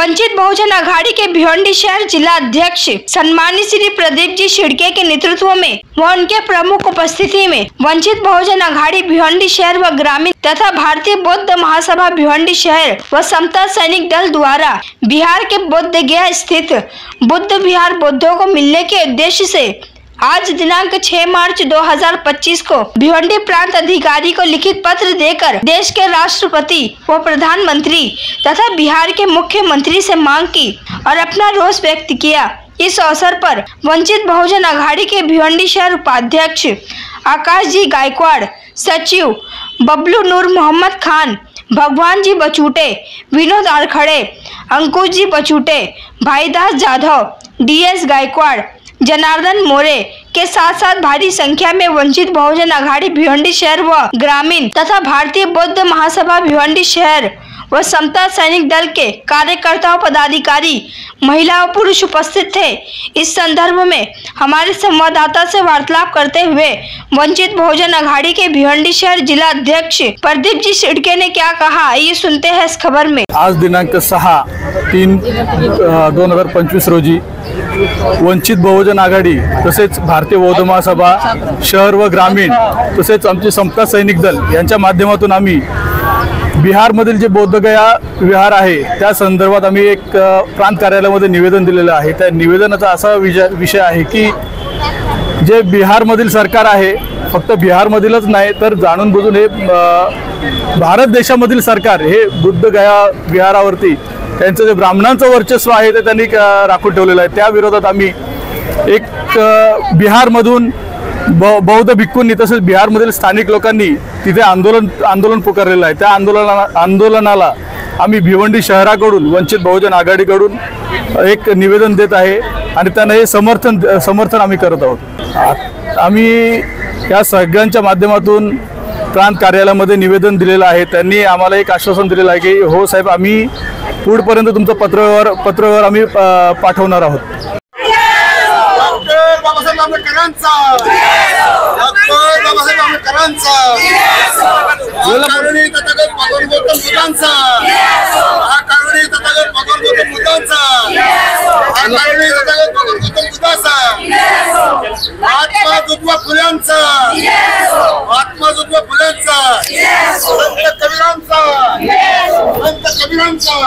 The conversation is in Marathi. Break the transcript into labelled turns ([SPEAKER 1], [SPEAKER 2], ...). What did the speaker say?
[SPEAKER 1] वंचित बहुजन आघाड़ी के भिवंडी शहर जिला अध्यक्ष सम्मानित श्री प्रदीप जी शिड़के के नेतृत्व में व उनके प्रमुख उपस्थिति में वंचित बहुजन आघाड़ी भिवंडी शहर व ग्रामीण तथा भारतीय बौद्ध महासभा भिवंडी शहर व समता सैनिक दल द्वारा बिहार के बोध गया स्थित बुद्ध विहार बौद्धों को मिलने के उद्देश्य से आज दिनांक 6 मार्च 2025 को भिवंडी प्रांत अधिकारी को लिखित पत्र देकर देश के राष्ट्रपति व प्रधानमंत्री तथा बिहार के मुख्यमंत्री से मांग की और अपना रोष व्यक्त किया। इस अवसर पर वंचित बहुजन आघाड़ी के भिवंडी शहर उपाध्यक्ष आकाश जी गायकवाड़, सचिव बबलू नूर मोहम्मद खान, भगवान जी बचूटे, विनोद आरखड़े, अंकुश जी बचूटे, भाईदास जाधव, DS गायकवाड़, जनार्दन मोरे के साथ साथ भारी संख्या में वंचित बहुजन आघाड़ी भिवंडी शहर व ग्रामीण तथा भारतीय बौद्ध महासभा भिवंडी शहर व समता सैनिक दल के कार्यकर्ताओं, पदाधिकारी, महिला और पुरुष उपस्थित थे। इस संदर्भ में हमारे संवाददाता से वार्तालाप करते हुए वंचित बहुजन आघाड़ी के भिवंडी शहर जिला अध्यक्ष प्रदीप जी शिड़के ने क्या कहा, ये सुनते हैं इस खबर में।
[SPEAKER 2] आज दिनांक 6/3/2025 रोजी वंचित बहुजन आघाडी तसेच भारतीय बौद्ध महासभा शहर व ग्रामीण तसेच आमचे समता सैनिक दल यांच्या माध्यमातून आम्ही बिहारमधील जे बौद्धगया विहार आहे त्या संदर्भात आम्ही एक प्रांत कार्यालयामध्ये निवेदन दिलेलं आहे। त्या निवेदनाचा असा विषय आहे की जे बिहारमधील सरकार आहे, फक्त बिहारमधीलच नाही तर जाणून बुजून हे भारत देशामधील सरकार हे बुद्धगया विहारावरती त्यांचं जे ब्राह्मणांचं वर्चस्व आहे ते त्यांनी राखून ठेवलेलं आहे। त्या विरोधात आम्ही एक बिहारमधून बौद्ध भिक्खूंनी तसेच बिहारमधील स्थानिक लोकांनी तिथे आंदोलन पुकारलेलं आहे। त्या आंदोलनाला आम्ही भिवंडी शहराकडून वंचित बहुजन आघाडीकडून एक निवेदन देत आहे आणि त्यांना हे समर्थन आम्ही करत आहोत। आम्ही या सगळ्यांच्या माध्यमातून प्रांत कार्यालयामध्ये निवेदन दिलेलं आहे। त्यांनी आम्हाला एक आश्वासन दिलेलं आहे की हो साहेब, आम्ही पुढपर्यंत तुमचं पत्रव्यवहार आम्ही पाठवणार आहोत।
[SPEAKER 3] बाबासाहेब आंबेडकरांचा कारुणी तथागत भगवान गौतम बुद्धांचा कारुणी तथागत भगवान गौतम बुद्धांचा कारुणी तथागत भगवान गौतम बुद्धाचा महात्मा ज्योतिबा फुल्यांचा संत कबीरांचा